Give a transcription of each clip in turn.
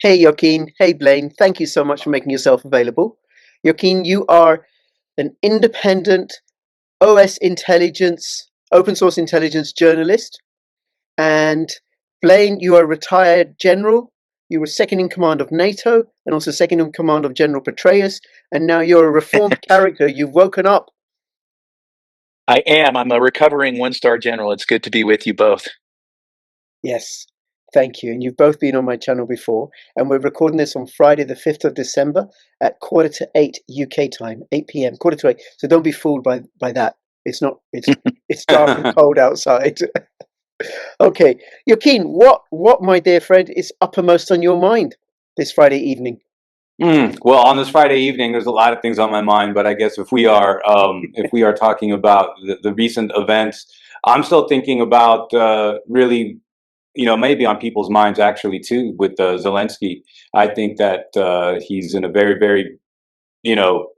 Hey, Joaquin. Hey, Blaine. Thank you so much for making yourself available. Joaquin, you are an independent OS intelligence, open source intelligence journalist. And Blaine, you are a retired general. You were second in command of NATO and also second in command of General Petraeus. And now you're a reformed character. You've woken up. I am. I'm a recovering one-star general. It's good to be with you both. Yes. Thank you. And you've both been on my channel before. And we're recording this on Friday, the 5th of December at 7:45 UK time, 8 p.m., 7:45. So don't be fooled by that. It's not, it's dark and cold outside. Okay. Joaquin, what, my dear friend, is uppermost on your mind this Friday evening? Well, on this Friday evening, there's a lot of things on my mind, but I guess if we are talking about the recent events, I'm still thinking about really, maybe on people's minds actually too with Zelensky. I think that he's in a very, very, you know,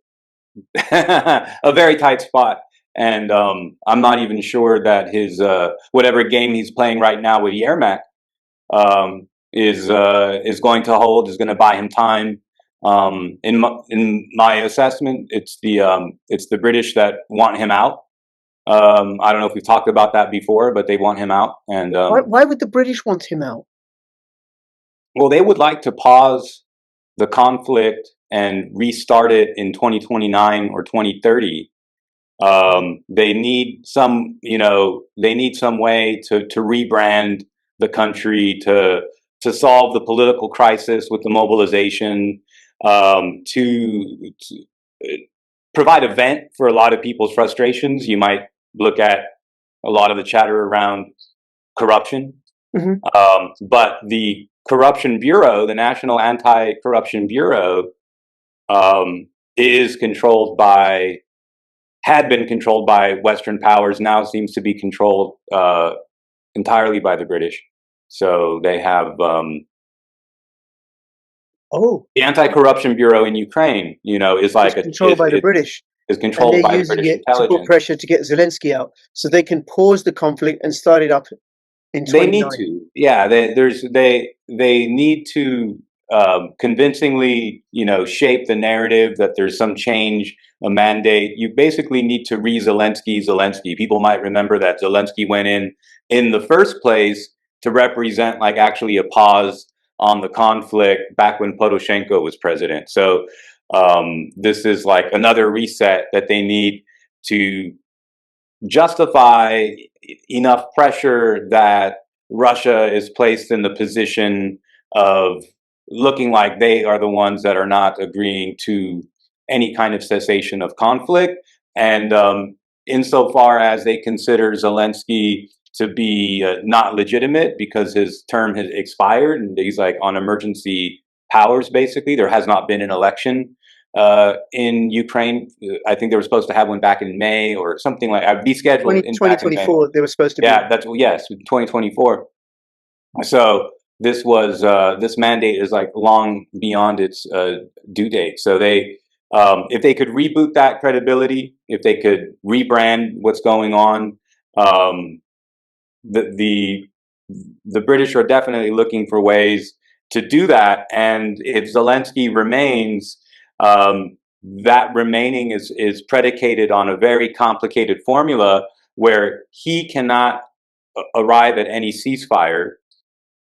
a very tight spot. And I'm not even sure that his whatever game he's playing right now with Yermak is going to hold, is going to buy him time. In my assessment, it's the British that want him out. I don't know if we've talked about that before, but they want him out. And Why would the British want him out? well, they would like to pause the conflict and restart it in 2029 or 2030. They need some, they need some way to rebrand the country, to solve the political crisis with the mobilization, to provide a vent for a lot of people's frustrations. You might look at a lot of the chatter around corruption, but the Corruption Bureau, the National Anti-Corruption Bureau, is controlled by, had been controlled by Western powers, now seems to be controlled entirely by the British. So they have the Anti-Corruption Bureau in Ukraine, is like controlled by the British. Is controlled by the British intelligence. To put pressure to get Zelensky out, so they can pause the conflict and start it up in 29. They need to, yeah. They need to convincingly, shape the narrative that there's some change, a mandate. You basically need to Zelensky. People might remember that Zelensky went in the first place to represent like actually a pause on the conflict back when Poroshenko was president. So this is like another reset that they need to justify enough pressure that Russia is placed in the position of looking like they are the ones that are not agreeing to any kind of cessation of conflict. And insofar as they consider Zelensky to be not legitimate because his term has expired and he's like on emergency powers, basically, there has not been an election in Ukraine. I think they were supposed to have one back in May or something like that. Rescheduled in 2024. They were supposed to be. Yeah, yes, 2024. So this was this mandate is like long beyond its due date. So they, if they could reboot that credibility, if they could rebrand what's going on, the British are definitely looking for ways to do that. And if Zelensky remains, that remaining is predicated on a very complicated formula where he cannot arrive at any ceasefire,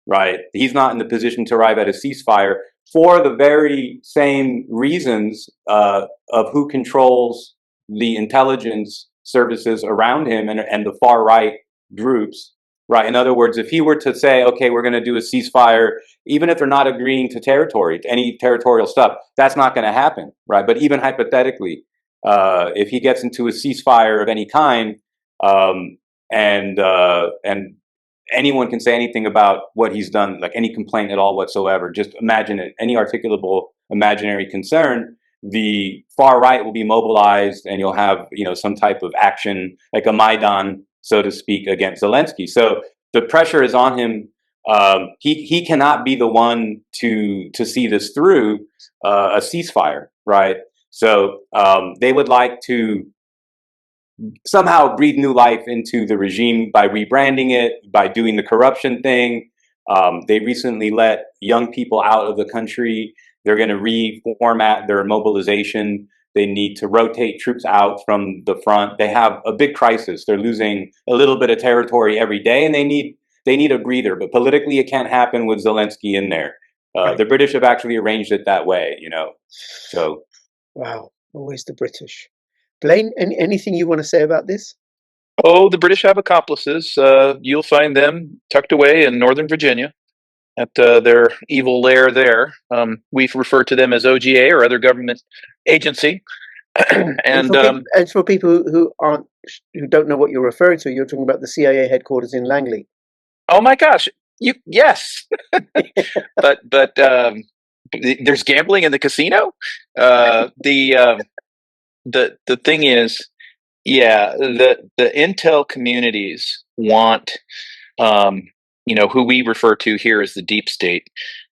right? He's not in the position to arrive at a ceasefire for the very same reasons of who controls the intelligence services around him and the far right groups, right? In other words, if he were to say, okay, we're going to do a ceasefire, even if they're not agreeing to territory, to any territorial stuff, that's not going to happen, right? But even hypothetically, if he gets into a ceasefire of any kind, and anyone can say anything about what he's done, like any complaint at all whatsoever, just imagine it, any articulable imaginary concern, the far right will be mobilized and you'll have, some type of action, like a Maidan, so to speak, against Zelensky. So the pressure is on him. He cannot be the one to see this through a ceasefire, right? So they would like to somehow breathe new life into the regime by rebranding it, by doing the corruption thing. They recently let young people out of the country. They're going to reformat their mobilization. They need to rotate troops out from the front. They have a big crisis. They're losing a little bit of territory every day, and they need a breather. But politically, it can't happen with Zelensky in there. The British have actually arranged it that way, you know. So, wow, always the British. Blaine, anything you want to say about this? Oh, the British have accomplices. You'll find them tucked away in Northern Virginia at their evil lair there. We refer to them as OGA or other government agency. And for people who don't know what you're referring to, you're talking about the CIA headquarters in Langley. Oh my gosh! Yes, but there's gambling in the casino. The thing is, yeah, the intel communities want, who we refer to here as the deep state.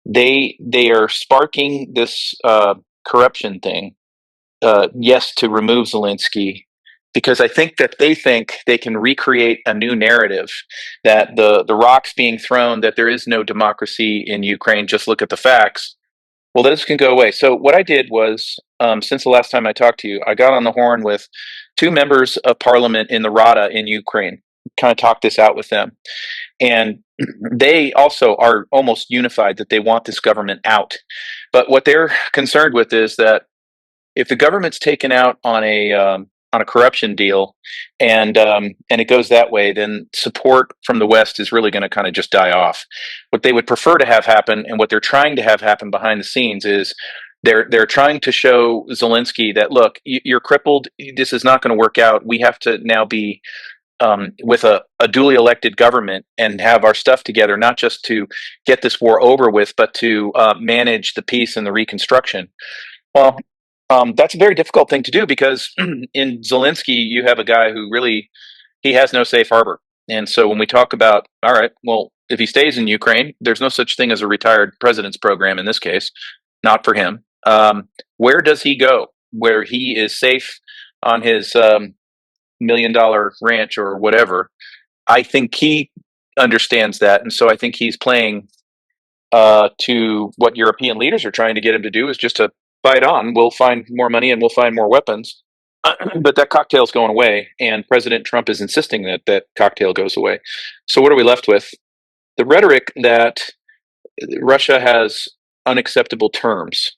They are sparking this corruption thing. Yes, to remove Zelensky, because I think that they think they can recreate a new narrative, that the rocks being thrown, that there is no democracy in Ukraine, just look at the facts. Well, this can go away. So what I did was, since the last time I talked to you, I got on the horn with two members of parliament in the Rada in Ukraine, kind of talked this out with them. And they also are almost unified that they want this government out. But what they're concerned with is that if the government's taken out on a corruption deal, and it goes that way, then support from the West is really going to kind of just die off. What they would prefer to have happen, and what they're trying to have happen behind the scenes, is they're trying to show Zelensky that, look, you're crippled. This is not going to work out. We have to now be with a duly elected government and have our stuff together, not just to get this war over with, but to manage the peace and the reconstruction. Well, that's a very difficult thing to do, because in Zelensky, you have a guy who really, he has no safe harbor. And so when we talk about, all right, well, if he stays in Ukraine, there's no such thing as a retired president's program in this case, not for him. Where does he go where he is safe on his $1 million ranch or whatever? I think he understands that. And so I think he's playing to what European leaders are trying to get him to do, is just to fight on. We'll find more money and we'll find more weapons. But that cocktail's going away, and President Trump is insisting that that cocktail goes away. So what are we left with? The rhetoric that Russia has unacceptable terms,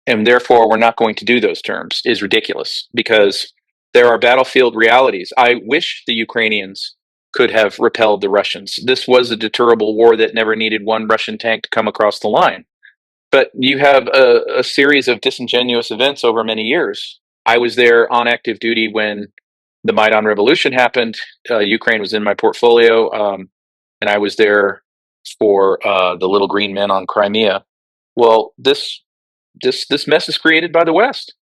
and therefore we're not going to do those terms, is ridiculous, because there are battlefield realities. I wish the Ukrainians could have repelled the Russians. This was a deterrable war that never needed one Russian tank to come across the line. But you have a series of disingenuous events over many years. I was there on active duty when the Maidan revolution happened. Ukraine was in my portfolio, and I was there for the little green men on Crimea. Well, this mess is created by the West,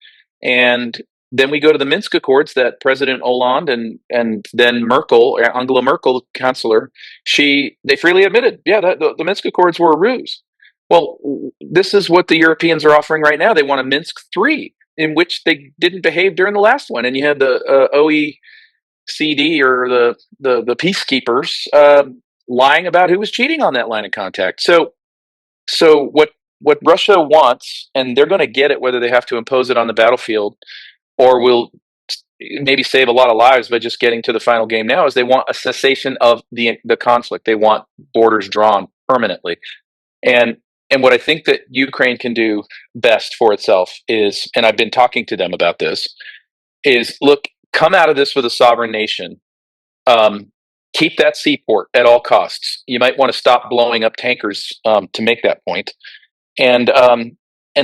and then we go to the Minsk Accords that President Hollande and then Merkel, Angela Merkel, chancellor, they freely admitted, yeah, the Minsk Accords were a ruse. Well, this is what the Europeans are offering right now. They want a Minsk III, in which they didn't behave during the last one, and you had the OECD, or the peacekeepers, lying about who was cheating on that line of contact. So what Russia wants, and they're going to get it whether they have to impose it on the battlefield or will maybe save a lot of lives by just getting to the final game now, is they want a cessation of the conflict. They want borders drawn permanently. And what I think that Ukraine can do best for itself is, and I've been talking to them about this, is look, come out of this with a sovereign nation. Keep that seaport at all costs. You might want to stop blowing up tankers to make that point. And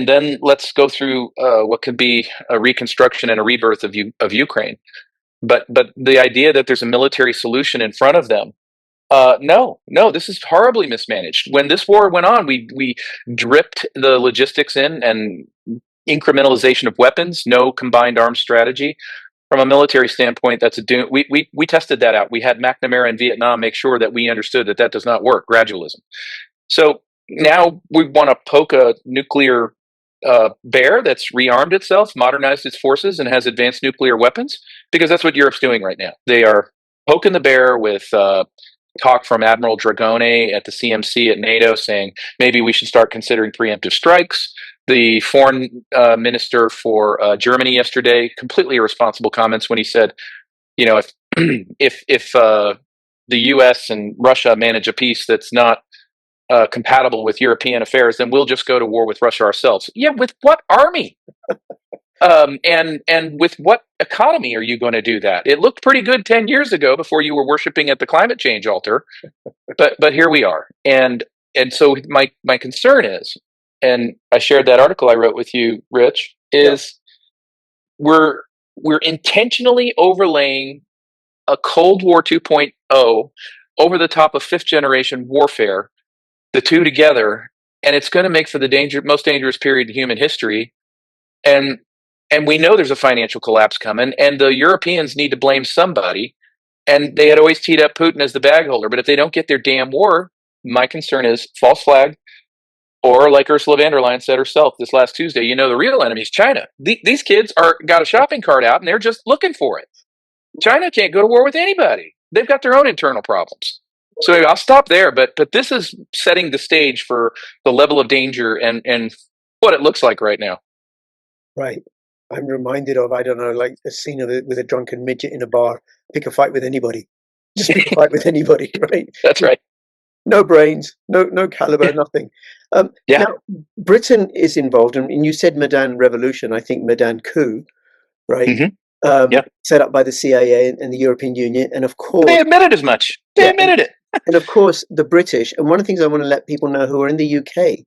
then let's go through what could be a reconstruction and a rebirth of Ukraine. But the idea that there's a military solution in front of them, no, this is horribly mismanaged. When this war went on, we dripped the logistics in, and incrementalization of weapons, no combined arms strategy. From a military standpoint, that's a doom. We tested that out. We had McNamara in Vietnam make sure that we understood that does not work, gradualism. So now we want to poke a nuclear bear that's rearmed itself, modernized its forces, and has advanced nuclear weapons, because that's what Europe's doing right now. They are poking the bear with talk from Admiral Dragone at the CMC at NATO saying maybe we should start considering preemptive strikes. The foreign minister for Germany yesterday, completely irresponsible comments when he said, you know, if the U.S. and Russia manage a peace that's not compatible with European affairs, then we'll just go to war with Russia ourselves. Yeah, with what army? And with what economy are you going to do that? It looked pretty good 10 years ago before you were worshiping at the climate change altar, but here we are. And so my concern is, and I shared that article I wrote with you, Rich, is we're intentionally overlaying a Cold War 2.0 over the top of fifth generation warfare, the two together, and it's going to make for the most dangerous period in human history. And we know there's a financial collapse coming, and the Europeans need to blame somebody. And they had always teed up Putin as the bag holder. But if they don't get their damn war, my concern is false flag, or like Ursula von der Leyen said herself this last Tuesday, the real enemy is China. These kids got a shopping cart out, and they're just looking for it. China can't go to war with anybody. They've got their own internal problems. So I'll stop there. But this is setting the stage for the level of danger and what it looks like right now. Right. I'm reminded of, I don't know, like a scene of it with a drunken midget in a bar. Pick a fight with anybody. Just pick a fight with anybody, right? That's right. No brains, no caliber, nothing. Now, Britain is involved, and you said Maidan revolution, I think Maidan coup, right? Mm-hmm. Set up by the CIA and the European Union, and of course... They admitted as much. They admitted it. And of course, the British, and one of the things I want to let people know who are in the UK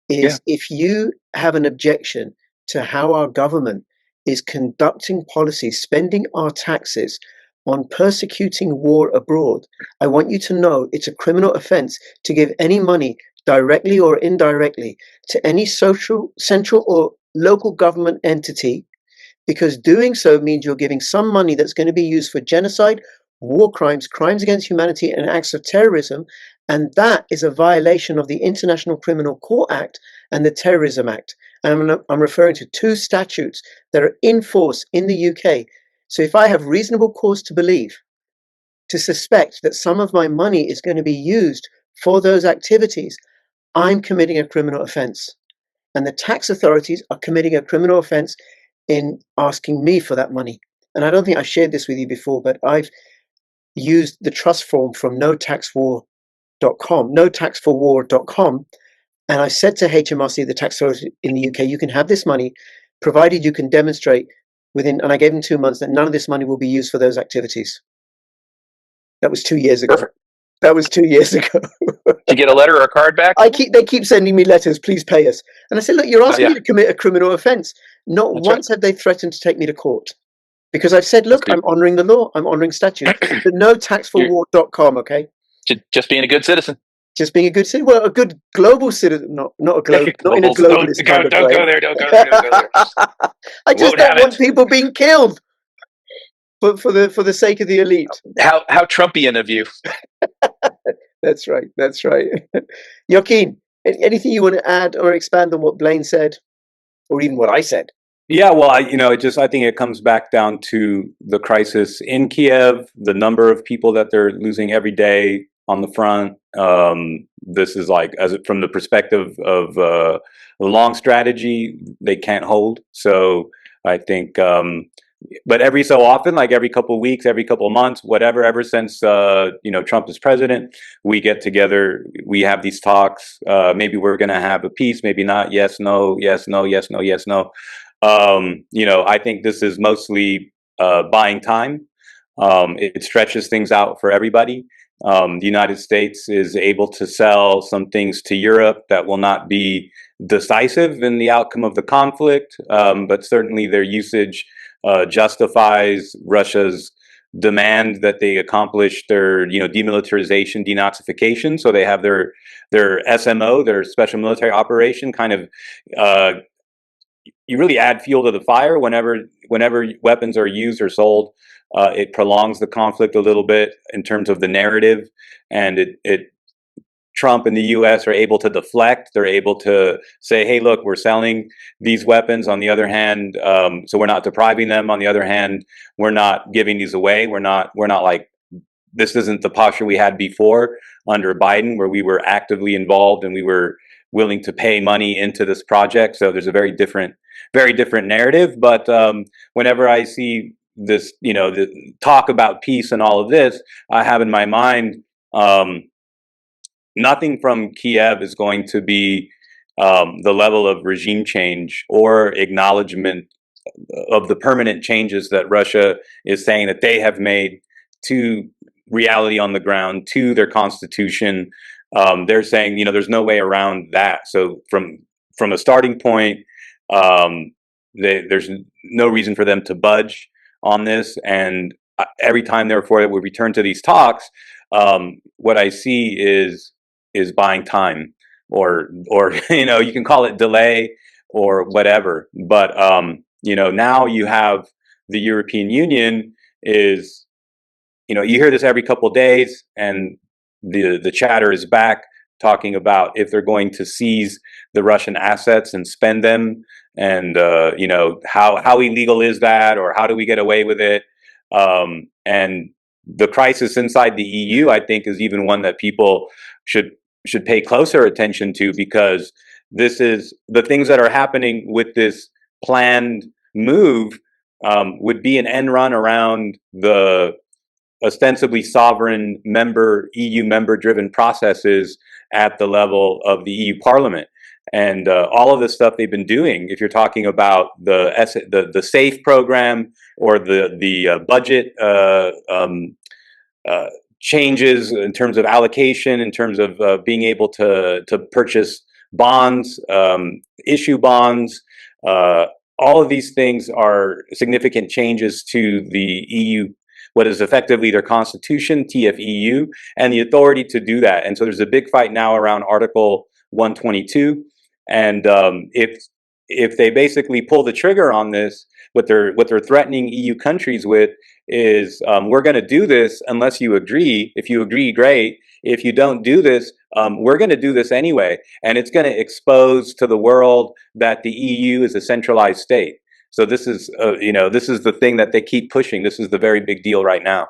is if you have an objection to how our government is conducting policies, spending our taxes on persecuting war abroad, I want you to know it's a criminal offense to give any money directly or indirectly to any central or local government entity, because doing so means you're giving some money that's going to be used for genocide, war crimes, crimes against humanity, and acts of terrorism. And that is a violation of the International Criminal Court Act and the Terrorism Act. And I'm referring to two statutes that are in force in the UK. So if I have reasonable cause to believe, to suspect that some of my money is going to be used for those activities, I'm committing a criminal offense. And the tax authorities are committing a criminal offense in asking me for that money. And I don't think I shared this with you before, but I've used the trust form from notaxforwar.com, and I said to HMRC, the tax authority in the UK, you can have this money, provided you can demonstrate and I gave them 2 months, that none of this money will be used for those activities. That was 2 years ago. Perfect. That was 2 years ago. To get a letter or a card back? They keep sending me letters, please pay us. And I said, look, you're asking me to commit a criminal offense. Not once have they threatened to take me to court. Because I've said, look, I'm honoring the law, I'm honoring statute. But notaxforwar.com, okay? Just being a good citizen. Just being a good citizen. Well, a good global citizen, not a global, not in a globalist kind of way. Don't go there. Don't go there. I just don't want people being killed for the sake of the elite. How Trumpian of you. That's right. Joaquin, anything you want to add or expand on what Blaine said, or even what I said? Yeah, well, I think it comes back down to the crisis in Kiev, the number of people that they're losing every day on the front. This is from the perspective of the long strategy, they can't hold. So I think, but every so often, like every couple of weeks, every couple of months, whatever, ever since Trump is president, we get together, we have these talks. Maybe we're going to have a peace, maybe not. Yes, no, yes, no, yes, no, yes, no. I think this is mostly buying time. It stretches things out for everybody. The United States is able to sell some things to Europe that will not be decisive in the outcome of the conflict, but certainly their usage justifies Russia's demand that they accomplish their demilitarization, denazification. So they have their SMO, their special military operation, kind of you really add fuel to the fire whenever weapons are used or sold. It prolongs the conflict a little bit in terms of the narrative, and Trump and the U.S. are able to deflect. They're able to say, "Hey, look, we're selling these weapons." On the other hand, so we're not depriving them. On the other hand, we're not giving these away. We're not like this isn't the posture we had before under Biden, where we were actively involved and we were willing to pay money into this project. So there's a very different narrative. But whenever I see this, the talk about peace and all of this, I have in my mind, nothing from Kiev is going to be the level of regime change or acknowledgement of the permanent changes that Russia is saying that they have made to reality on the ground, to their constitution. They're saying, there's no way around that. So from a starting point, there's no reason for them to budge on this. And every time, therefore, that we return to these talks, what I see is buying time, or you can call it delay or whatever. But now you have the European Union is, you hear this every couple of days, and the chatter is back talking about if they're going to seize the Russian assets and spend them, and how illegal is that, or how do we get away with it? And the crisis inside the EU, I think, is even one that people should pay closer attention to, because this is the things that are happening with this planned move would be an end run around the ostensibly sovereign EU member driven processes at the level of the EU Parliament. And all of the stuff they've been doing, if you're talking about the SAFE program, or the budget changes in terms of allocation, in terms of being able to purchase bonds, issue bonds, all of these things are significant changes to the EU, what is effectively their constitution, TFEU, and the authority to do that. And so there's a big fight now around Article 122. And if they basically pull the trigger on this, what they're threatening EU countries with is, we're going to do this unless you agree. If you agree, great. If you don't do this, we're going to do this anyway. And it's going to expose to the world that the EU is a centralized state. So this is, this is the thing that they keep pushing. This is the very big deal right now.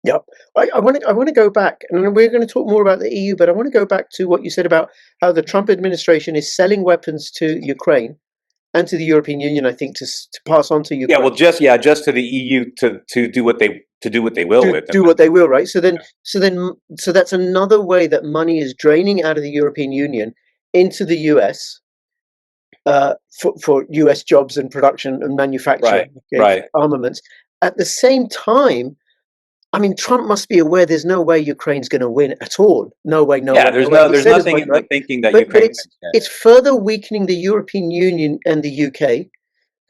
Yep. I want to go back, and we're going to talk more about the EU, but I want to go back to what you said about how the Trump administration is selling weapons to Ukraine and to the European Union, I think, to pass on to Ukraine. Yeah, well, just to the EU to do what they will with them. Do what they will, right? So that's another way that money is draining out of the European Union into the US. For US jobs and production and manufacturing, right. Armaments. At the same time, I mean, Trump must be aware there's no way Ukraine's going to win at all. No way, no way. Yeah, there's nothing in the thinking that Ukraine. It's further weakening the European Union and the UK.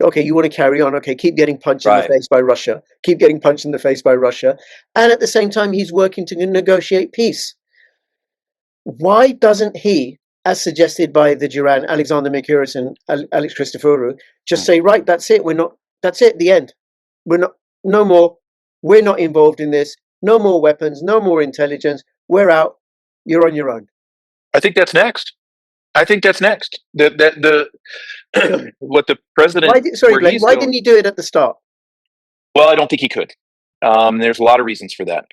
Okay, you want to carry on. Okay, keep getting punched in the face by Russia. Keep getting punched in the face by Russia. And at the same time, he's working to negotiate peace. Why doesn't he, as suggested by the Duran, Alexander Mercouris and Alex Christoforou, just say, right, that's it. That's it, the end. No more. We're not involved in this. No more weapons, no more intelligence. We're out. You're on your own. I think that's next. What the president... Why didn't he do it at the start? Well, I don't think he could. There's a lot of reasons for that.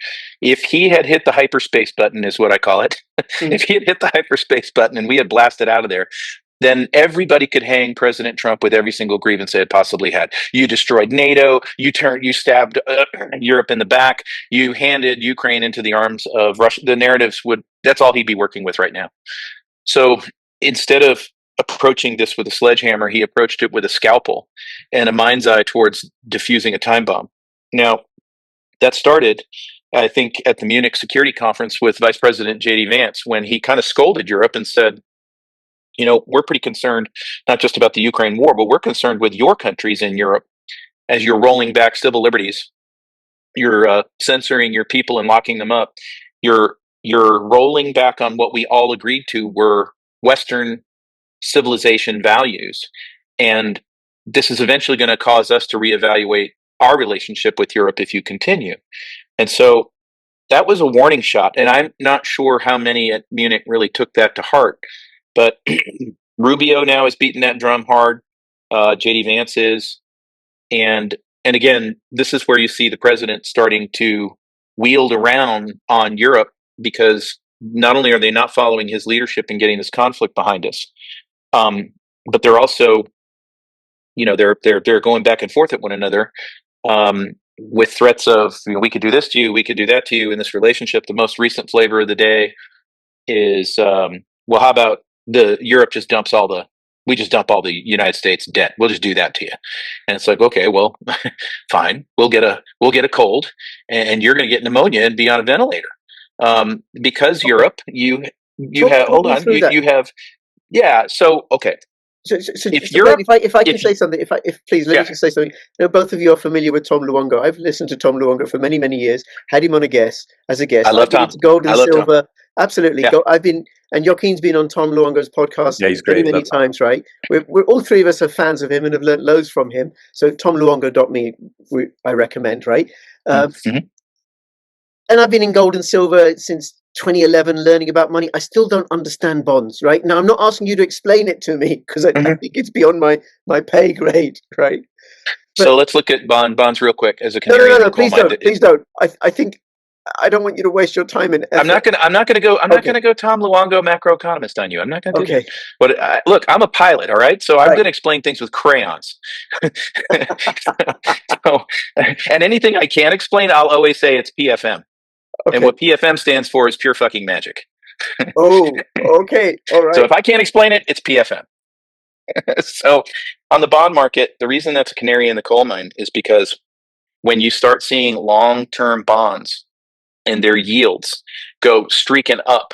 If he had hit the hyperspace button, is what I call it. If he had hit the hyperspace button and we had blasted out of there, then everybody could hang President Trump with every single grievance they had possibly had. You destroyed NATO. You stabbed Europe in the back. You handed Ukraine into the arms of Russia. The narratives that's all he'd be working with right now. So instead of approaching this with a sledgehammer, he approached it with a scalpel and a mind's eye towards diffusing a time bomb. Now, that started, I think, at the Munich Security Conference with Vice President J.D. Vance, when he kind of scolded Europe and said, we're pretty concerned not just about the Ukraine war, but we're concerned with your countries in Europe as you're rolling back civil liberties. You're censoring your people and locking them up. You're rolling back on what we all agreed to were Western civilization values. And this is eventually going to cause us to reevaluate our relationship with Europe if you continue. And so that was a warning shot. And I'm not sure how many at Munich really took that to heart. But Rubio now is beating that drum hard. J.D. Vance is. And again, this is where you see the president starting to wheeled around on Europe because not only are they not following his leadership in getting this conflict behind us, but they're also, they're going back and forth at one another, with threats of, we could do this to you, we could do that to you in this relationship. The most recent flavor of the day is, well, how about Europe just dumps we just dump all the United States debt. We'll just do that to you. And it's like, okay, well, fine. We'll get a cold, and you're going to get pneumonia and be on a ventilator. Because Europe, you have, hold on, you have, yeah. So, okay. So if I can say something, please let me just say something. Both of you are familiar with Tom Luongo. I've listened to Tom Luongo for many, many years. Had him on as a guest. I love Tom. Gold and silver. Tom. Absolutely. Yeah. And Joaquin's been on Tom Luongo's podcast many times, right? We're all three of us are fans of him and have learned loads from him. So TomLuongo.me, I recommend, right? Mm-hmm. And I've been in gold and silver since 2011, learning about money. I still don't understand bonds, right? Now, I'm not asking you to explain it to me because I think it's beyond my pay grade, right? But, so let's look at bonds real quick as a canary. No, please don't. I think I don't want you to waste your time and effort. I'm not gonna go Tom Luongo macroeconomist on you. I'm not gonna do that. But look, I'm a pilot, all right? So I'm gonna explain things with crayons. And anything I can't explain, I'll always say it's PFM. Okay. And what PFM stands for is pure fucking magic. Oh, okay. All right. So if I can't explain it, it's PFM. So on the bond market, the reason that's a canary in the coal mine is because when you start seeing long-term bonds and their yields go streaking up,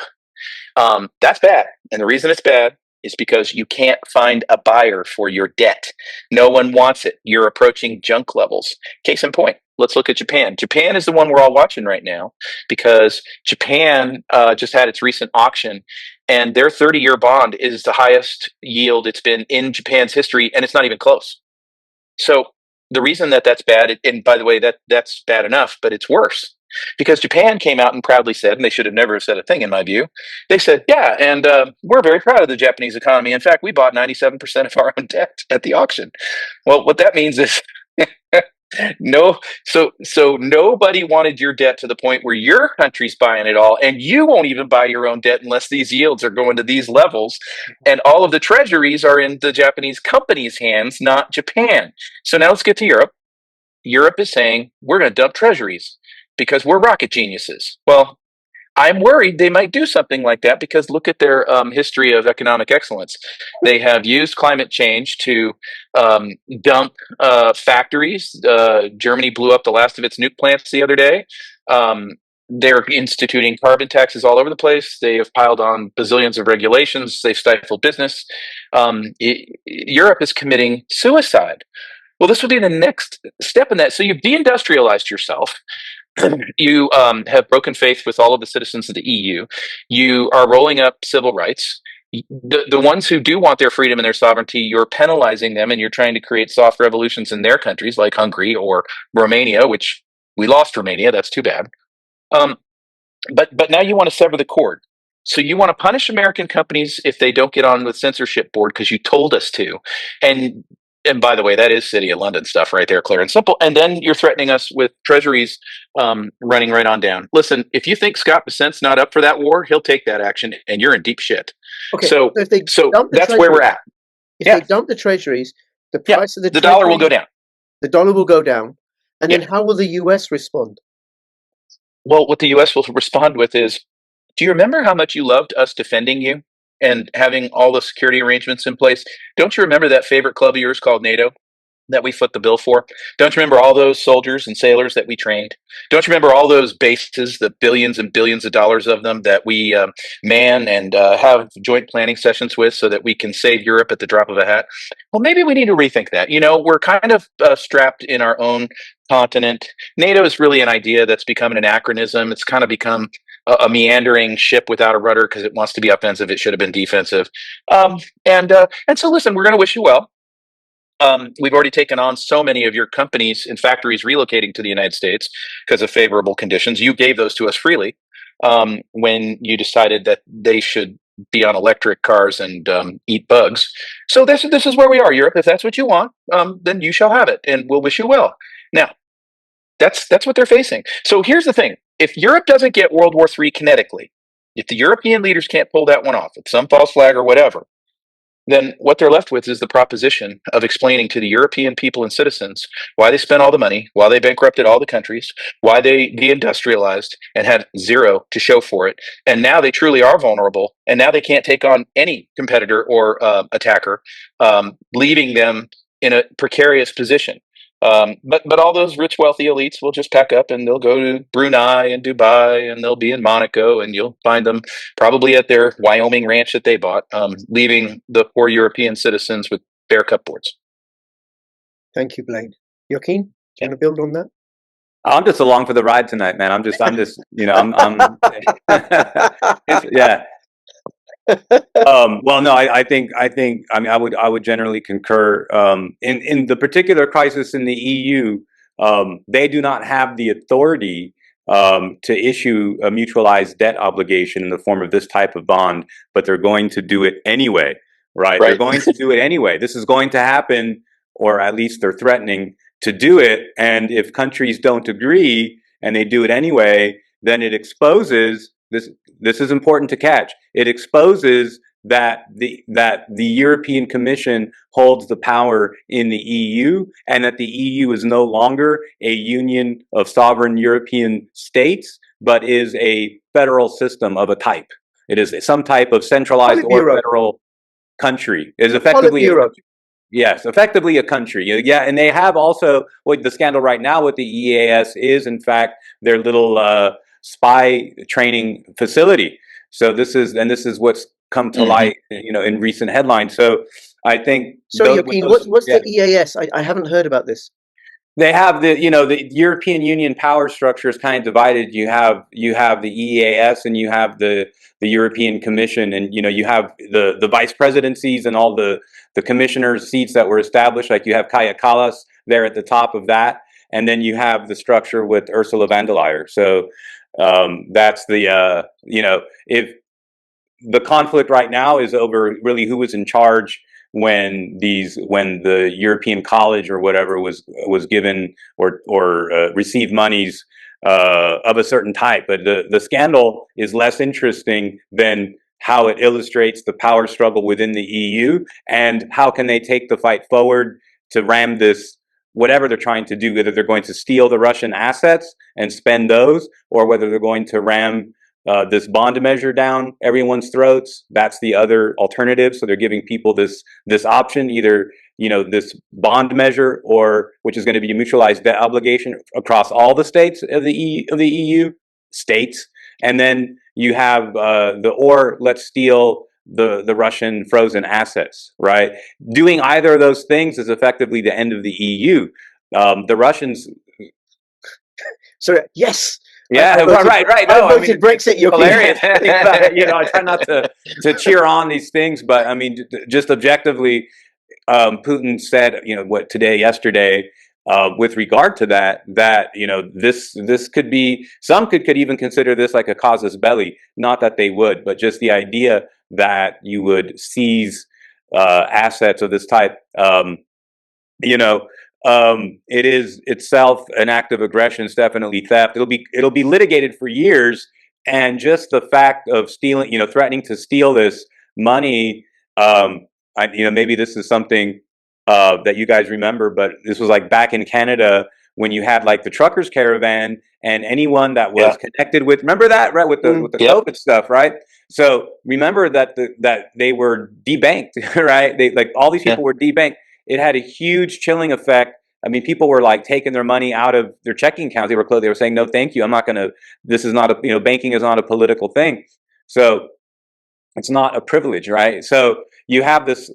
that's bad. And the reason it's bad is because you can't find a buyer for your debt. No one wants it. You're approaching junk levels. Case in point, let's look at Japan. Japan is the one we're all watching right now because Japan just had its recent auction, and their 30-year bond is the highest yield it's been in Japan's history, and it's not even close. So the reason that's bad, and by the way, that's bad enough, but it's worse. Because Japan came out and proudly said, and they should have never said a thing in my view, they said, yeah, and we're very proud of the Japanese economy. In fact, we bought 97% of our own debt at the auction. Well, what that means is so nobody wanted your debt to the point where your country's buying it all, and you won't even buy your own debt unless these yields are going to these levels. And all of the treasuries are in the Japanese company's hands, not Japan. So now let's get to Europe. Europe is saying, we're going to dump treasuries because we're rocket geniuses. Well, I'm worried they might do something like that because look at their history of economic excellence. They have used climate change to dump factories. Germany blew up the last of its nuke plants the other day. They're instituting carbon taxes all over the place. They have piled on bazillions of regulations. They've stifled business. Europe is committing suicide. Well, this would be the next step in that. So you've deindustrialized yourself. You have broken faith with all of the citizens of the EU. You are rolling up civil rights. The ones who do want their freedom and their sovereignty, you're penalizing them, and you're trying to create soft revolutions in their countries like Hungary or Romania, which we lost Romania. That's too bad. But now you want to sever the cord. So you want to punish American companies if they don't get on with censorship board because you told us to. And by the way, that is City of London stuff right there, clear and simple. And then you're threatening us with treasuries running right on down. Listen, if you think Scott Bessent's not up for that war, he'll take that action, and you're in deep shit. Okay, so that's where we're at. If they dump the treasuries, the price of the dollar will go down. The dollar will go down. And then how will the U.S. respond? Well, what the U.S. will respond with is, do you remember how much you loved us defending you and having all the security arrangements in place? Don't you remember that favorite club of yours called NATO that we foot the bill for? Don't you remember all those soldiers and sailors that we trained? Don't you remember all those bases, the billions and billions of dollars of them that we man and have joint planning sessions with so that we can save Europe at the drop of a hat? Well, maybe we need to rethink that. We're kind of strapped in our own continent. NATO is really an idea that's become an anachronism. It's kind of become a meandering ship without a rudder because it wants to be offensive. It should have been defensive. And so, listen, we're going to wish you well. We've already taken on so many of your companies and factories relocating to the United States because of favorable conditions. You gave those to us freely when you decided that they should be on electric cars and eat bugs. So this is where we are, Europe. If that's what you want, then you shall have it, and we'll wish you well. Now, that's what they're facing. So here's the thing. if Europe doesn't get World War III kinetically, if the European leaders can't pull that one off, it's some false flag or whatever, then what they're left with is the proposition of explaining to the European people and citizens why they spent all the money, why they bankrupted all the countries, why they deindustrialized and had zero to show for it. And now they truly are vulnerable. And now they can't take on any competitor or attacker, leaving them in a precarious position. But all those rich, wealthy elites will just pack up and they'll go to Brunei and Dubai and they'll be in Monaco, and you'll find them probably at their Wyoming ranch that they bought, leaving the poor European citizens with bare cupboards. Thank you, Blaine. Joaquin, do you want to build on that? I'm just along for the ride tonight, man. I'm just, you know, yeah. Well, no, I think, I mean, I would generally concur. In the particular crisis in the EU, they do not have the authority to issue a mutualized debt obligation in the form of this type of bond, but they're going to do it anyway, right? They're going to do it anyway. This is going to happen, or at least they're threatening to do it. And if countries don't agree and they do it anyway, then it exposes this. This is important to catch. It exposes that the European Commission holds the power in the EU, and that the EU is no longer a union of sovereign European states, but is a federal system of a type. It is some type of centralized or federal country. It is effectively yes, effectively a country. Yeah, and they have also, what the scandal right now with the EAS is, in fact, their little spy training facility. So this is what's come to light, you know, in recent headlines. So I think. So Joaquin, what's the EAS? I haven't heard about this. They have the European Union power structure is kind of divided. You have the EAS and you have the European Commission, and you have the vice presidencies and all the commissioners' seats that were established. Like you have Kaja Kallas there at the top of that, and then you have the structure with Ursula von der Leyen. So that's the if the conflict right now is over really who was in charge when the European College or whatever was given or received monies of a certain type. But the scandal is less interesting than how it illustrates the power struggle within the EU, and how can they take the fight forward to ram this, whatever they're trying to do, whether they're going to steal the Russian assets and spend those, or whether they're going to ram this bond measure down everyone's throats. That's the other alternative. So they're giving people this option, either this bond measure, or which is going to be a mutualized debt obligation across all the states of the EU states, and then you have let's steal the Russian frozen assets. Right, doing either of those things is effectively the end of the EU. The Russians. So yes. Yeah, right. No, I voted Brexit. You're hilarious. I try not to cheer on these things, but I mean, just objectively, Putin said, yesterday, with regard to that, this could be, some could even consider this like a casus belli. Not that they would, but just the idea that you would seize assets of this type. It is itself an act of aggression. It's definitely theft. It'll be litigated for years, and just the fact of stealing, threatening to steal this money. Maybe this is something that you guys remember, but this was like back in Canada when you had like the truckers caravan, and anyone that was connected with, remember that, right, with the COVID stuff, right? So remember that that they were debanked, right? All these people were debanked. It had a huge chilling effect. I mean, people were like taking their money out of their checking accounts. They were saying, "No, thank you. I'm not going to. This is not a banking is not a political thing. So it's not a privilege, right?" So you have this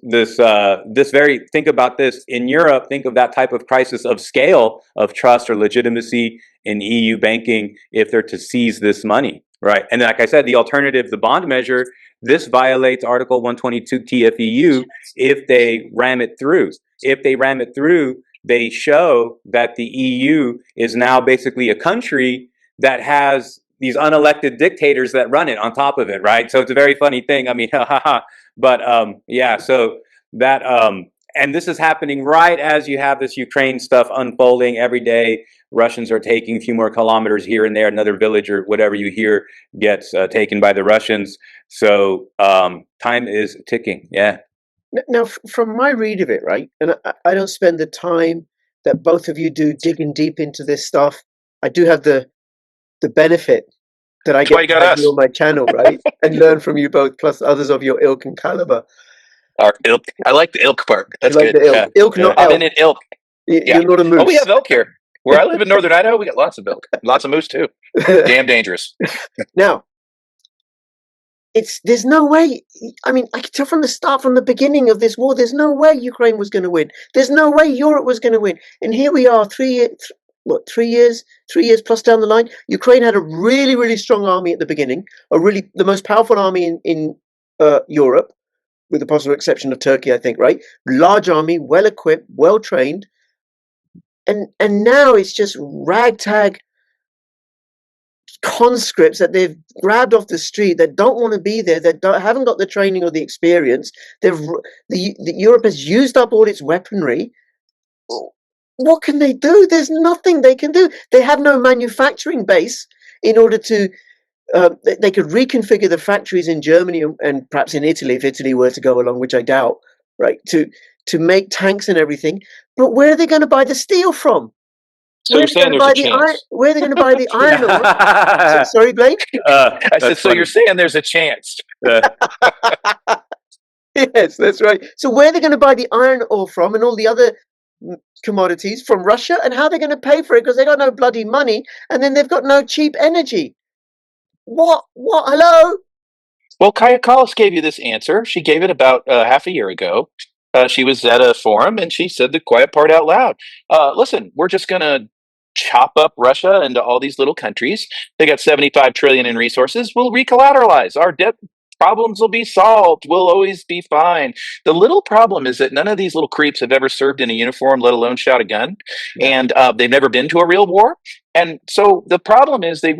very, think about this in Europe. Think of that type of crisis of scale of trust or legitimacy in EU banking if they're to seize this money, right? And like I said, the alternative, the bond measure, this violates Article 122 TFEU if they ram it through. If they ram it through, they show that the EU is now basically a country that has these unelected dictators that run it on top of it, right? So it's a very funny thing. I mean, but so that and this is happening right as you have this Ukraine stuff unfolding every day. Russians are taking a few more kilometers here and there. Another village or whatever you hear gets taken by the Russians. So time is ticking. Yeah. Now, from my read of it, right, and I don't spend the time that both of you do digging deep into this stuff. I do have the benefit that I That's why you get to got have you us. on my channel, right, and learn from you both, plus others of your ilk and caliber. Our ilk. I like the ilk part. You That's like good. the ilk, Yeah. ilk, not I'm elk. in an ilk. Yeah. You're not a Oh, we moose. have elk here. Where I live in northern Idaho, we got lots of elk. Lots of moose too. Damn dangerous. Now, there's no way. I mean, I could tell from the start, from the beginning of this war, there's no way Ukraine was going to win. There's no way Europe was going to win. And here we are, 3 years plus down the line. Ukraine had a really, really strong army at the beginning, the most powerful army in Europe, with the possible exception of Turkey, I think. Right, large army, well equipped, well trained, and now it's just ragtag conscripts that they've grabbed off the street that don't want to be there, that haven't got the training or the experience. Europe has used up all its weaponry. What can they do? There's nothing they can do. They have no manufacturing base in order to. They could reconfigure the factories in Germany and perhaps in Italy if Italy were to go along, which I doubt. Right, to make tanks and everything. But where are they going to buy the steel from? So you're saying there's a chance? Where are they going to buy the iron ore? Sorry, Blaine? I said, so you're saying there's a chance? Yes, that's right. So where are they going to buy the iron ore from and all the other commodities from Russia? And how are they going to pay for it? Because they got no bloody money, and then they've got no cheap energy. What? Hello? Well, Kaya Kallas gave you this answer. She gave it about half a year ago. She was at a forum and she said the quiet part out loud. Listen, we're just going to chop up Russia into all these little countries. They got 75 trillion in resources. We'll recollateralize. Our debt problems will be solved. We'll always be fine. The little problem is that none of these little creeps have ever served in a uniform, let alone shot a gun. Yeah. And they've never been to a real war. And so the problem is they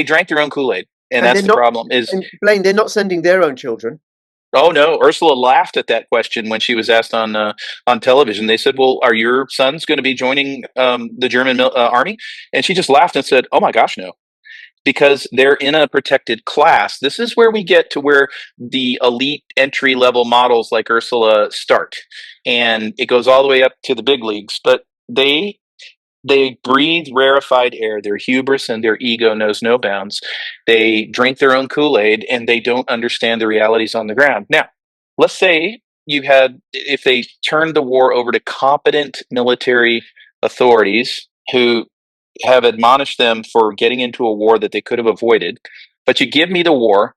drank their own Kool-Aid. And that's the problem is, Blaine, they're not sending their own children. Oh no, Ursula laughed at that question when she was asked on television. They said, "Well, are your sons going to be joining the German army?" And she just laughed and said, "Oh my gosh, no." Because they're in a protected class. This is where we get to where the elite entry level models like Ursula start. And it goes all the way up to the big leagues, but they breathe rarefied air. Their hubris and their ego knows no bounds. They drink their own Kool-Aid and they don't understand the realities on the ground. Now, let's say if they turned the war over to competent military authorities who have admonished them for getting into a war that they could have avoided, but you give me the war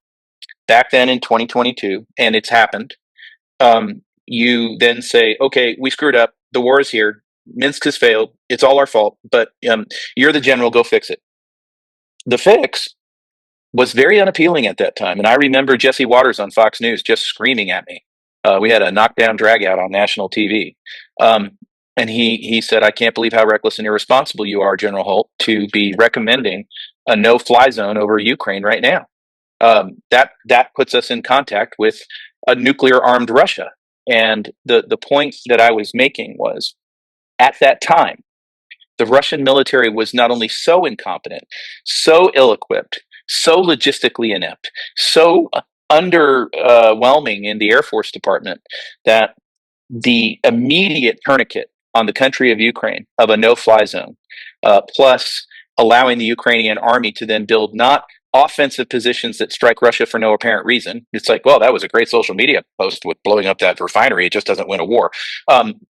back then in 2022 and it's happened. You then say, okay, we screwed up. The war is here. Minsk has failed. It's all our fault, but you're the general. Go fix it. The fix was very unappealing at that time. And I remember Jesse Waters on Fox News just screaming at me. We had a knockdown drag out on national TV. And he said, I can't believe how reckless and irresponsible you are, General Holt, to be recommending a no-fly zone over Ukraine right now. That puts us in contact with a nuclear-armed Russia. And the point that I was making was, at that time, the Russian military was not only so incompetent, so ill-equipped, so logistically inept, so underwhelming in the Air Force Department that the immediate tourniquet on the country of Ukraine of a no-fly zone, plus allowing the Ukrainian army to then build not offensive positions that strike Russia for no apparent reason. It's like, well, that was a great social media post with blowing up that refinery. It just doesn't win a war.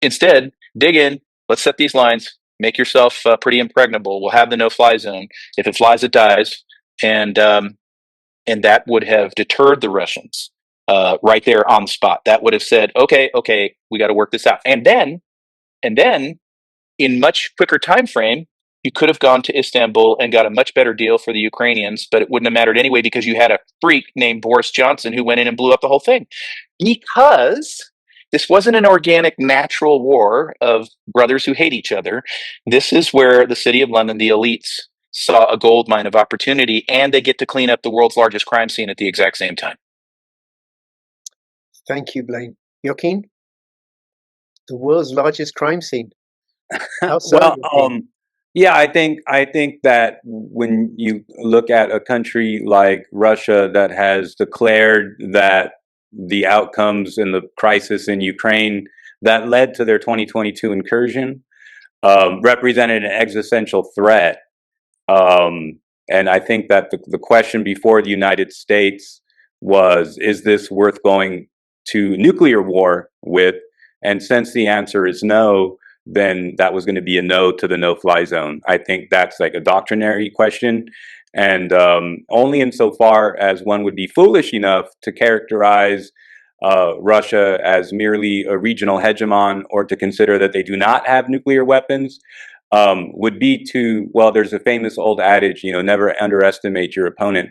Instead, dig in. Let's set these lines. Make yourself pretty impregnable. We'll have the no-fly zone. If it flies, it dies. And that would have deterred the Russians right there on the spot. That would have said, okay, we got to work this out. And then, in much quicker time frame, you could have gone to Istanbul and got a much better deal for the Ukrainians, but it wouldn't have mattered anyway because you had a freak named Boris Johnson who went in and blew up the whole thing. Because this wasn't an organic, natural war of brothers who hate each other. This is where the City of London, the elites, saw a gold mine of opportunity, and they get to clean up the world's largest crime scene at the exact same time. Thank you, Blaine. Joaquin? The world's largest crime scene. How so? Well, Joaquin? yeah, I think that when you look at a country like Russia that has declared that the outcomes in the crisis in Ukraine that led to their 2022 incursion represented an existential threat. Um, and I think that the question before the United States was, is this worth going to nuclear war with? And since the answer is no, then that was going to be a no to the no-fly zone. I think that's like a doctrinary question. And only insofar as one would be foolish enough to characterize Russia as merely a regional hegemon or to consider that they do not have nuclear weapons would be to, well, there's a famous old adage, never underestimate your opponent.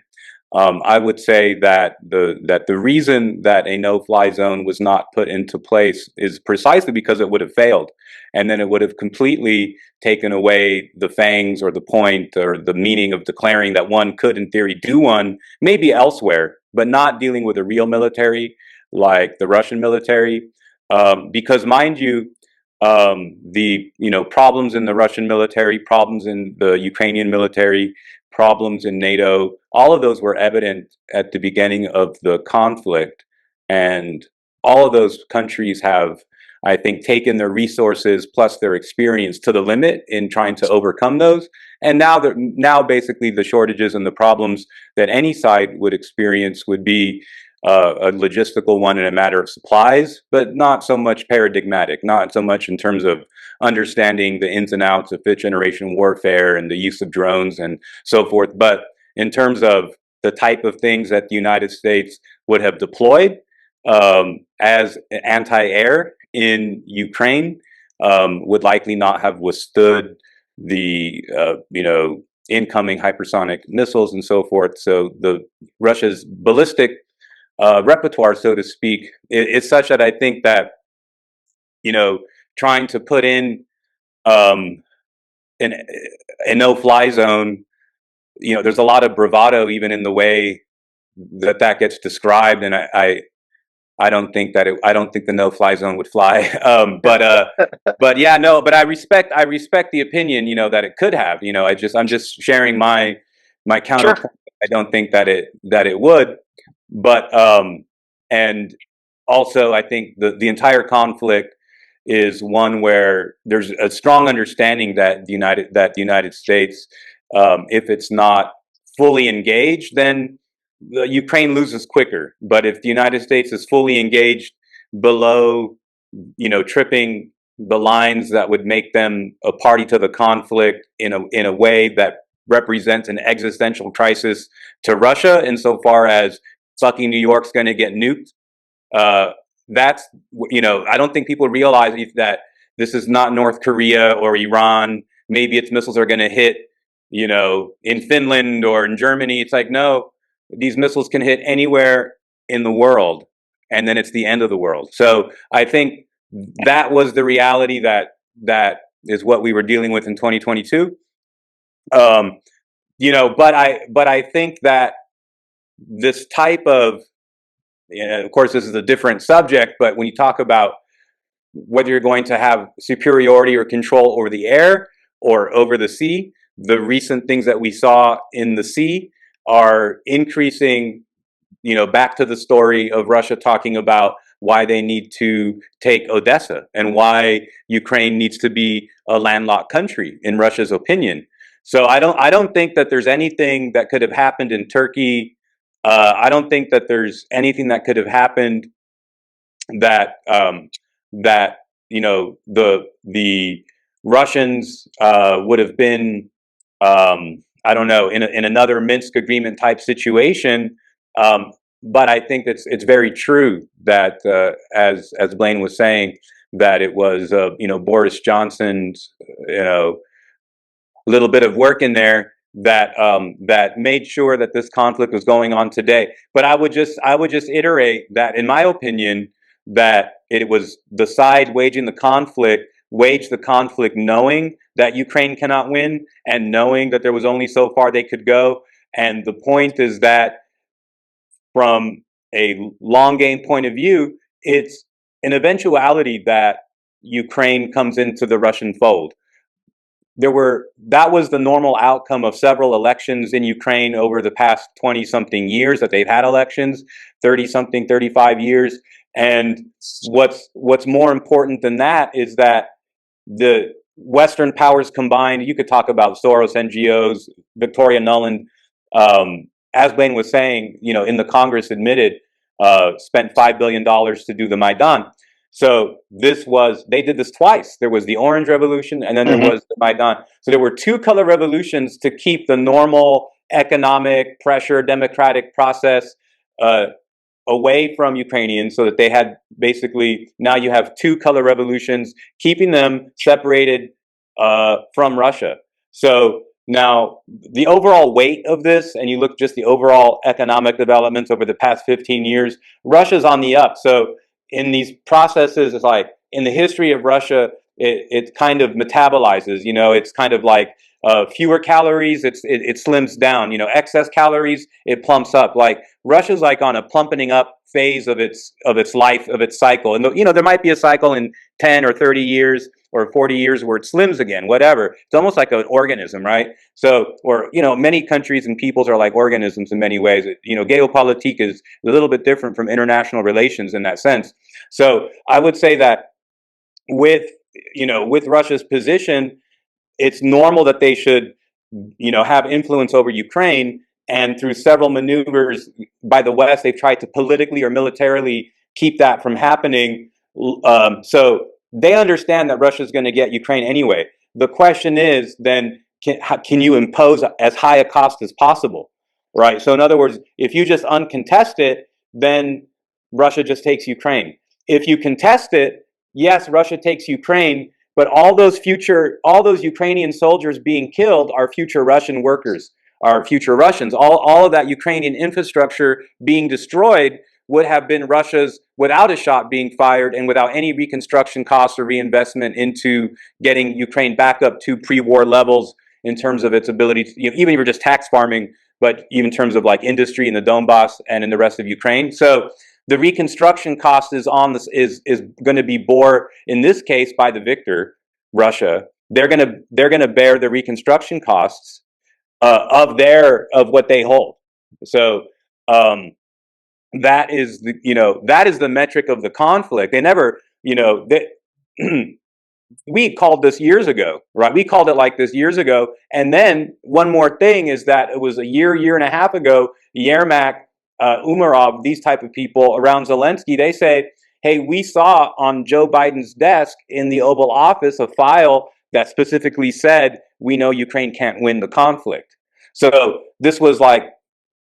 I would say that the reason that a no-fly zone was not put into place is precisely because it would have failed, and then it would have completely taken away the fangs or the point or the meaning of declaring that one could, in theory, do one, maybe elsewhere, but not dealing with a real military like the Russian military, because mind you, the problems in the Russian military, problems in the Ukrainian military, problems in NATO, all of those were evident at the beginning of the conflict, and all of those countries have, I think, taken their resources plus their experience to the limit in trying to overcome those. And now basically the shortages and the problems that any side would experience would be a logistical one in a matter of supplies, but not so much paradigmatic, not so much in terms of understanding the ins and outs of fifth generation warfare and the use of drones and so forth, but in terms of the type of things that the United States would have deployed as anti-air in Ukraine would likely not have withstood the incoming hypersonic missiles and so forth. So the Russia's ballistic repertoire, so to speak, is such that I think that trying to put in a no-fly zone, there's a lot of bravado even in the way that gets described, and I don't think that I don't think the no-fly zone would fly. But yeah, no, but I respect the opinion, that it could have. I'm just sharing my counterpoint. Sure. I don't think that it would, but and also I think the entire conflict is one where there's a strong understanding that the United States, if it's not fully engaged, then Ukraine loses quicker. But if the United States is fully engaged below, tripping the lines that would make them a party to the conflict in a way that represents an existential crisis to Russia, insofar as fucking New York's going to get nuked. That's, I don't think people realize that this is not North Korea or Iran. Maybe its missiles are going to hit, in Finland or in Germany. It's like, no, these missiles can hit anywhere in the world, and then it's the end of the world. So I think that was the reality that is what we were dealing with in 2022. But I think that this type of, of course, this is a different subject, but when you talk about whether you're going to have superiority or control over the air or over the sea, the recent things that we saw in the sea are increasing, back to the story of Russia talking about why they need to take Odessa and why Ukraine needs to be a landlocked country, in Russia's opinion. So I don't think that there's anything that could have happened in Turkey. I don't think that there's anything that could have happened that the Russians would have been, I don't know, in another Minsk agreement type situation. But I think it's very true that as Blaine was saying, that it was Boris Johnson's little bit of work in there that made sure that this conflict was going on today. But I would just iterate that, in my opinion, that it was the side waging the conflict waged the conflict knowing that Ukraine cannot win and knowing that there was only so far they could go. And the point is that from a long game point of view, it's an eventuality that Ukraine comes into the Russian fold. That was the normal outcome of several elections in Ukraine over the past 20-something years that they've had elections, 30-something, 35 years. And what's more important than that is that the Western powers combined, you could talk about Soros, NGOs, Victoria Nuland, as Blaine was saying, in the Congress admitted, spent $5 billion to do the Maidan. So they did this twice. There was the Orange Revolution and then there was the Maidan. So there were two color revolutions to keep the normal economic pressure, democratic process away from Ukrainians, so that they had basically, now you have two color revolutions, keeping them separated from Russia. So now the overall weight of this, and you look just the overall economic developments over the past 15 years, Russia's on the up. So in these processes, it's like in the history of Russia, it kind of metabolizes, it's kind of like fewer calories, it slims down, excess calories, it plumps up. Like Russia's like on a plumping up phase of its life, of its cycle. And there might be a cycle in 10 or 30 years or 40 years where it slims again, whatever. It's almost like an organism, right? So, or, many countries and peoples are like organisms in many ways. Geopolitik is a little bit different from international relations in that sense. So I would say that with Russia's position, it's normal that they should, have influence over Ukraine. And through several maneuvers by the West, they've tried to politically or militarily keep that from happening. So they understand that Russia's going to get Ukraine anyway. The question is then, can you impose as high a cost as possible, right? So in other words, if you just uncontest it, then Russia just takes Ukraine. If you contest it, yes, Russia takes Ukraine, but all those Ukrainian soldiers being killed are future Russian workers, are future Russians. All of that Ukrainian infrastructure being destroyed would have been Russia's without a shot being fired and without any reconstruction costs or reinvestment into getting Ukraine back up to pre-war levels in terms of its ability to, even if you're just tax farming, but even in terms of like industry in the Donbass and in the rest of Ukraine. So the reconstruction cost is going to be bore in this case by the victor, Russia. They're going to bear the reconstruction costs of what they hold. So that is the metric of the conflict. They never, we called this years ago, right? We called it like this years ago. And then one more thing is that it was a year and a half ago, Yermak, Umarov, these type of people around Zelensky, they say, hey, we saw on Joe Biden's desk in the Oval Office a file that specifically said, we know Ukraine can't win the conflict. So this was like,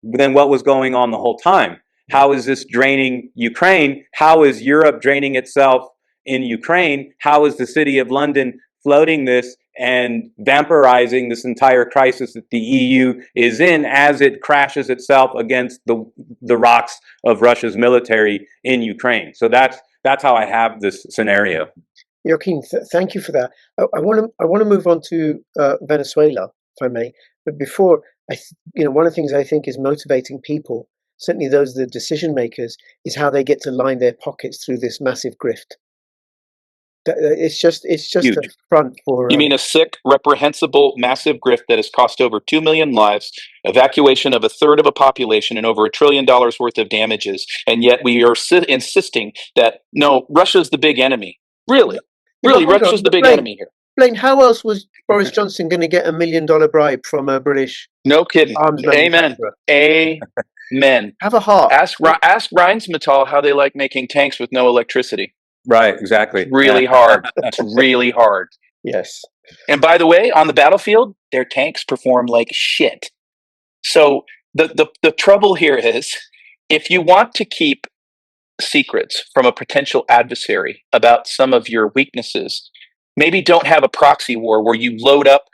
then what was going on the whole time? How is this draining Ukraine? How is Europe draining itself in Ukraine? How is the city of London floating this and vampirizing this entire crisis that the EU is in as it crashes itself against the rocks of Russia's military in Ukraine? So that's how I have this scenario. Joaquin, thank you for that. I want to move on to Venezuela, if I may. But before, one of the things I think is motivating people, certainly those the decision makers, is how they get to line their pockets through this massive grift. It's just Huge. a front for. You mean a sick, reprehensible, massive grift that has cost over 2 million lives, evacuation of a third of a population, and over $1 trillion worth of damages, and yet we are insisting that no, Russia's the big enemy. Really, Russia's the big enemy here. Blaine, how else was Boris Johnson going to get $1 million bribe from a British? No kidding. Arms Amen. Amen. Have a heart. Ask Rheinmetall how they like making tanks with no electricity. Right, exactly. It's really hard. It's really hard. Yes. And by the way, on the battlefield, their tanks perform like shit. So the trouble here is, if you want to keep secrets from a potential adversary about some of your weaknesses, maybe don't have a proxy war where you load up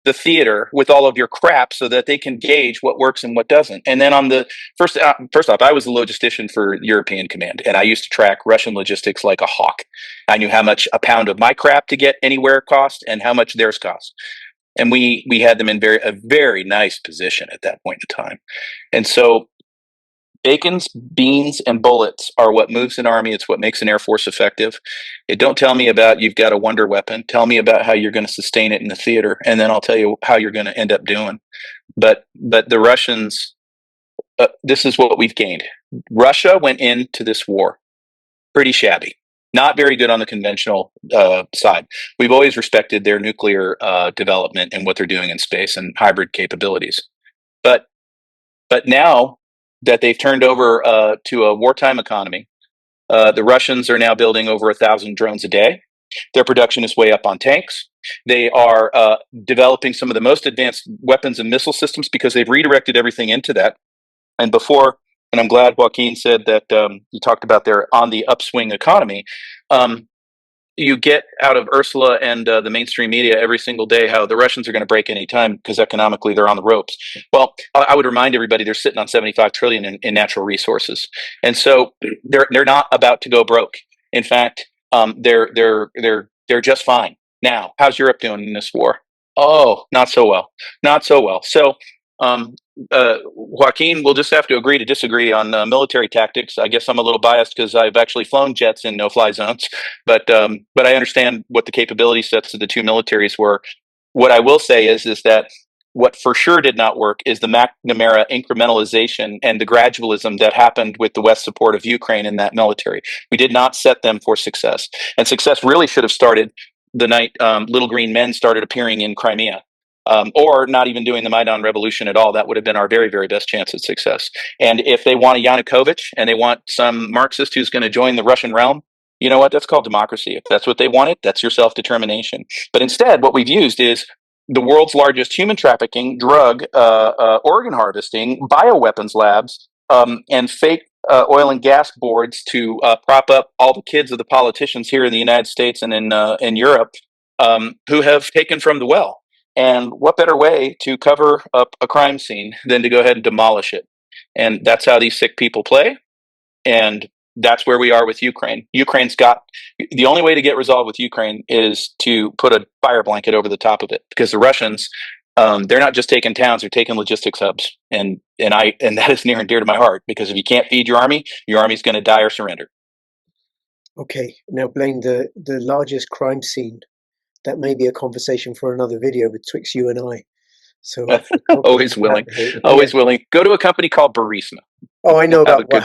the theater with all of your crap so that they can gauge what works and what doesn't. And then on the first off, I was a logistician for European Command, and I used to track Russian logistics like a hawk. I knew how much a pound of my crap to get anywhere cost and how much theirs cost. And we had them in a very nice position at that point in time. And so Bacons, beans, and bullets are what moves an army. It's what makes an air force effective. Don't tell me about you've got a wonder weapon. Tell me about how you're going to sustain it in the theater, and then I'll tell you how you're going to end up doing. But the Russians, this is what we've gained. Russia went into this war pretty shabby, not very good on the conventional side. We've always respected their nuclear development and what they're doing in space and hybrid capabilities. But now that they've turned over to a wartime economy, the Russians are now building over 1,000 drones a day. Their production is way up on tanks. They are developing some of the most advanced weapons and missile systems because they've redirected everything into that. And before, and I'm glad Joaquin said that you talked about their on the upswing economy. You get out of Ursula and the mainstream media every single day how the Russians are going to break any time because economically they're on the ropes. Well, I would remind everybody they're sitting on 75 trillion in natural resources, and so they're not about to go broke. In fact, they're just fine now. How's Europe doing in this war? Oh, not so well, not so well. So. Joaquin, we'll just have to agree to disagree on military tactics. I guess I'm a little biased because I've actually flown jets in no-fly zones, but I understand what the capability sets of the two militaries were. What I will say is that what for sure did not work is the McNamara incrementalization and the gradualism that happened with the West support of Ukraine in that military. We did not set them for success, and success really should have started the night little green men started appearing in Crimea. Or not even doing the Maidan revolution at all. That would have been our very, very best chance at success. And if they want a Yanukovych and they want some Marxist who's going to join the Russian realm, you know what? That's called democracy. If that's what they wanted, that's your self-determination. But instead, what we've used is the world's largest human trafficking, drug, organ harvesting, bioweapons labs, and fake oil and gas boards to prop up all the kids of the politicians here in the United States and in Europe who have taken from the well. And what better way to cover up a crime scene than to go ahead and demolish it? And that's how these sick people play. And that's where we are with Ukraine. Ukraine's got the only way to get resolved with Ukraine is to put a fire blanket over the top of it, because the Russians, they're not just taking towns; they're taking logistics hubs, and that is near and dear to my heart, because if you can't feed your army's going to die or surrender. Okay, now Blaine, the largest crime scene. That may be a conversation for another video betwixt you and I. So always willing, always willing. Go to a company called Burisma. Oh, I know about what